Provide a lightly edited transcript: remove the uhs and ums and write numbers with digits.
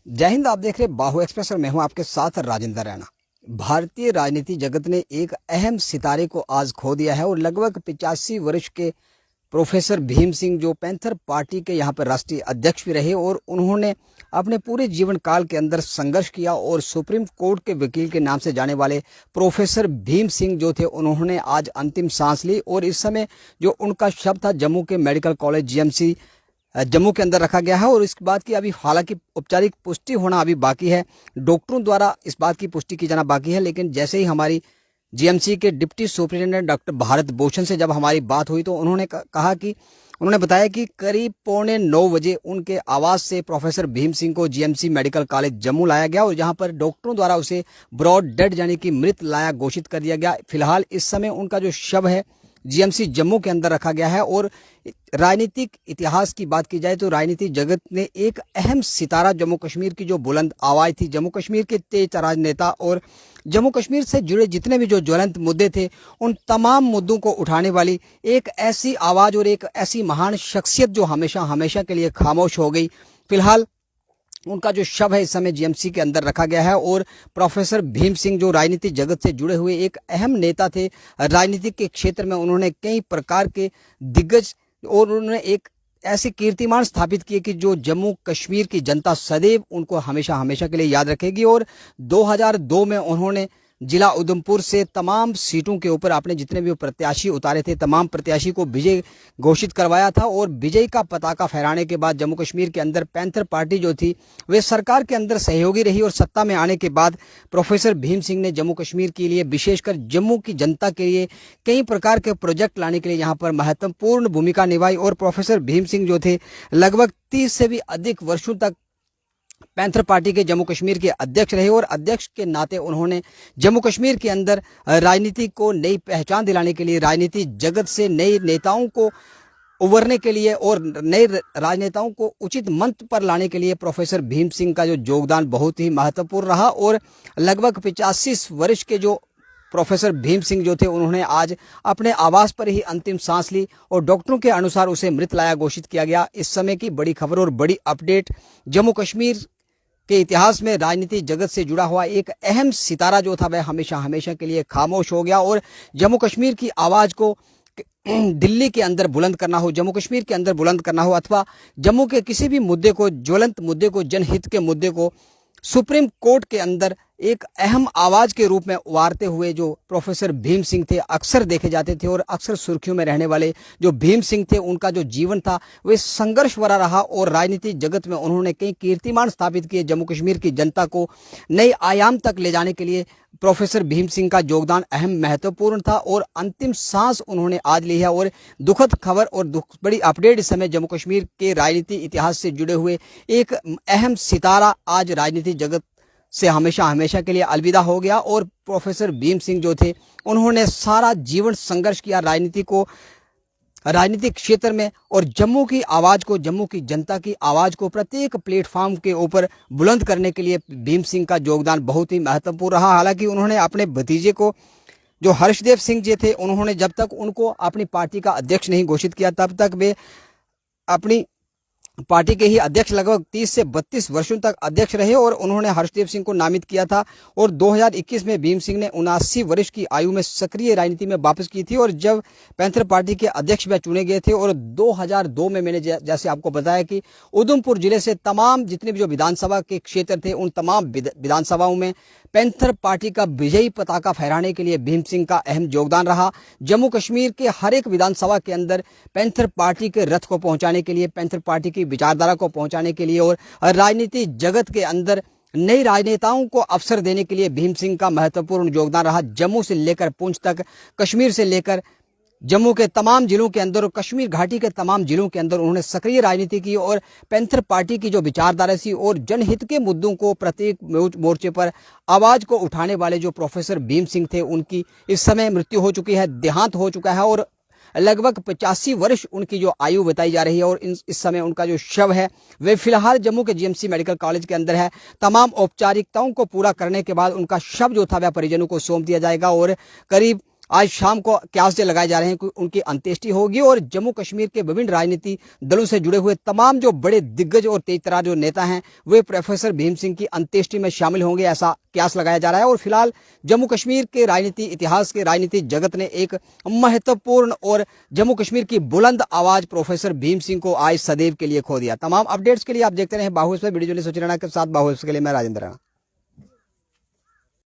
जय हिंद। आप देख रहे बाहु एक्सप्रेस और मैं हूं आपके साथ राजेंद्र रैना। भारतीय राजनीति जगत ने एक अहम सितारे को आज खो दिया है और लगभग 85 वर्ष के प्रोफेसर भीम सिंह, जो पैंथर पार्टी के यहाँ पर राष्ट्रीय अध्यक्ष भी रहे और उन्होंने अपने पूरे जीवन काल के अंदर संघर्ष किया और सुप्रीम कोर्ट के वकील के नाम से जाने वाले प्रोफेसर भीम सिंह जो थे, उन्होंने आज अंतिम सांस ली। और इस समय जो उनका शव था जम्मू के मेडिकल कॉलेज जीएमसी जम्मू के अंदर रखा गया है और इसके बाद की अभी हालांकि औपचारिक पुष्टि होना अभी बाकी है, डॉक्टरों द्वारा इस बात की पुष्टि की जाना बाकी है। लेकिन जैसे ही हमारी जीएमसी के deputy superintendent doctor Bharat Bhushan से जब हमारी बात हुई तो उन्होंने कहा कि उन्होंने बताया कि करीब 8:45 बजे उनके आवास से प्रोफेसर भीम सिंह को जीएमसी मेडिकल कॉलेज जम्मू लाया गया और जहां पर डॉक्टरों द्वारा उसे ब्रॉड डेड यानी कि मृत लाया घोषित कर दिया गया। फिलहाल इस समय उनका जो शव है जीएमसी जम्मू के अंदर रखा गया है। और राजनीतिक इतिहास की बात की जाए तो राजनीतिक जगत ने एक अहम सितारा, जम्मू कश्मीर की जो बुलंद आवाज थी, जम्मू कश्मीर के तेज तराज नेता और जम्मू कश्मीर से जुड़े जितने भी जो ज्वलंत मुद्दे थे उन तमाम मुद्दों को उठाने वाली एक ऐसी आवाज और एक ऐसी महान शख्सियत जो हमेशा हमेशा के लिए खामोश हो गई। फिलहाल उनका जो शव है इस समय जीएमसी के अंदर रखा गया है और प्रोफेसर भीम सिंह जो राजनीतिक जगत से जुड़े हुए एक अहम नेता थे, राजनीतिक के क्षेत्र में उन्होंने कई प्रकार के दिग्गज और उन्होंने एक ऐसे कीर्तिमान स्थापित किए कि जो जम्मू कश्मीर की जनता सदैव उनको हमेशा हमेशा के लिए याद रखेगी। और 2002 में उन्होंने जिला उधमपुर से तमाम सीटों के ऊपर अपने जितने भी प्रत्याशी उतारे थे, तमाम प्रत्याशी को विजय घोषित करवाया था और विजय का पताका फहराने के बाद जम्मू कश्मीर के अंदर पैंथर पार्टी जो थी वे सरकार के अंदर सहयोगी रही और सत्ता में आने के बाद प्रोफेसर भीम सिंह ने जम्मू कश्मीर के लिए, विशेषकर जम्मू की जनता के लिए कई प्रकार के प्रोजेक्ट लाने के लिए यहाँ पर महत्वपूर्ण भूमिका निभाई। और प्रोफेसर भीम सिंह जो थे लगभग 30 से भी अधिक वर्षों तक पैंथर पार्टी के जम्मू कश्मीर के अध्यक्ष रहे और अध्यक्ष के नाते उन्होंने जम्मू कश्मीर के अंदर राजनीति को नई पहचान दिलाने के लिए, राजनीति जगत से नए नेताओं को उभरने के लिए और नए राजनेताओं को उचित मंच पर लाने के लिए प्रोफेसर भीम सिंह का जो योगदान बहुत ही महत्वपूर्ण रहा। और लगभग 85 वर्ष के जो प्रोफेसर भीम सिंह जो थे उन्होंने आज अपने आवास पर ही अंतिम सांस ली और डॉक्टरों के अनुसार उसे मृत लाया घोषित किया गया। इस समय की बड़ी खबर और बड़ी अपडेट, जम्मू कश्मीर के इतिहास में राजनीति जगत से जुड़ा हुआ एक अहम सितारा जो था वह हमेशा हमेशा के लिए खामोश हो गया। और जम्मू कश्मीर की आवाज को दिल्ली के अंदर बुलंद करना हो, जम्मू कश्मीर के अंदर बुलंद करना हो अथवा जम्मू के किसी भी मुद्दे को, ज्वलंत मुद्दे को, जनहित के मुद्दे को सुप्रीम कोर्ट के अंदर एक अहम आवाज के रूप में उभारते हुए जो प्रोफेसर भीम सिंह थे अक्सर देखे जाते थे और अक्सर सुर्खियों में रहने वाले जो भीम सिंह थे, उनका जो जीवन था वह संघर्ष भरा रहा और राजनीतिक जगत में उन्होंने कई कीर्तिमान स्थापित किए। जम्मू कश्मीर की जनता को नए आयाम तक ले जाने के लिए प्रोफेसर भीम सिंह का योगदान अहम महत्वपूर्ण था और अंतिम सांस उन्होंने आज ली है। और दुखद खबर और बड़ी अपडेट इस समय जम्मू कश्मीर के राजनीति इतिहास से जुड़े हुए एक अहम सितारा आज राजनीति जगत से हमेशा हमेशा के लिए अलविदा हो गया। और प्रोफेसर भीम सिंह जो थे उन्होंने सारा जीवन संघर्ष किया राजनीतिक क्षेत्र में और जम्मू की आवाज को, जम्मू की जनता की आवाज को प्रत्येक प्लेटफॉर्म के ऊपर बुलंद करने के लिए भीम सिंह का योगदान बहुत ही महत्वपूर्ण रहा। हालांकि उन्होंने अपने भतीजे को, जो हर्षदेव सिंह जी थे, उन्होंने जब तक उनको अपनी पार्टी का अध्यक्ष नहीं घोषित किया तब तक वे अपनी पार्टी के ही अध्यक्ष लगभग 30 से 32 वर्षों तक अध्यक्ष रहे और उन्होंने हर्षदेव सिंह को नामित किया था। और 2021 में भीम सिंह ने 79 वर्ष की आयु में सक्रिय राजनीति में वापस की थी और जब पैंथर पार्टी के अध्यक्ष भी चुने गए थे। और 2002 में मैंने जैसे आपको बताया कि उधमपुर जिले से तमाम जितने भी जो विधानसभा के क्षेत्र थे उन तमाम विधानसभाओं में पैंथर पार्टी का विजयी पताका फहराने के लिए भीम सिंह का अहम योगदान रहा। जम्मू कश्मीर के हर एक विधानसभा के अंदर पैंथर पार्टी के रथ को पहुंचाने के लिए, पैंथर पार्टी की विचारधारा को पहुंचाने के लिए और राजनीति जगत के अंदर नए राजनेताओं को अवसर देने के लिए भीम सिंह का महत्वपूर्ण योगदान रहा। जम्मू से लेकर पुंछ तक, कश्मीर से लेकर जम्मू के तमाम जिलों के अंदर और कश्मीर घाटी के तमाम जिलों के अंदर उन्होंने सक्रिय राजनीति की और पैंथर पार्टी की जो विचारधारा थी और जनहित के मुद्दों को प्रत्येक मोर्चे पर आवाज को उठाने वाले जो प्रोफेसर भीम सिंह थे, उनकी इस समय मृत्यु हो चुकी है, देहांत हो चुका है और लगभग 85 वर्ष उनकी जो आयु बताई जा रही है। और इस समय उनका जो शव है वे फिलहाल जम्मू के जीएमसी मेडिकल कॉलेज के अंदर है। तमाम औपचारिकताओं को पूरा करने के बाद उनका शव जो था वह परिजनों को सौंप दिया जाएगा और करीब आज शाम को क्यास लगाए जा रहे हैं कि उनकी अंत्येष्टि होगी और जम्मू कश्मीर के विभिन्न राजनीति दलों से जुड़े हुए तमाम जो बड़े दिग्गज और तेजतर्रार जो नेता हैं वे प्रोफेसर भीम सिंह की अंत्येष्टि में शामिल होंगे, ऐसा क्यास लगाया जा रहा है। और फिलहाल जम्मू कश्मीर के राजनीति इतिहास के राजनीति जगत ने एक महत्वपूर्ण और जम्मू कश्मीर की बुलंद आवाज प्रोफेसर भीम सिंह को आज सदैव के लिए खो दिया। तमाम अपडेट्स के लिए आप देखते रहे बाहु एक्सप्रेस, वीडियो सोच रहा के साथ बाहु एक्सप्रेस के लिए मैं राजेंद्र राणा।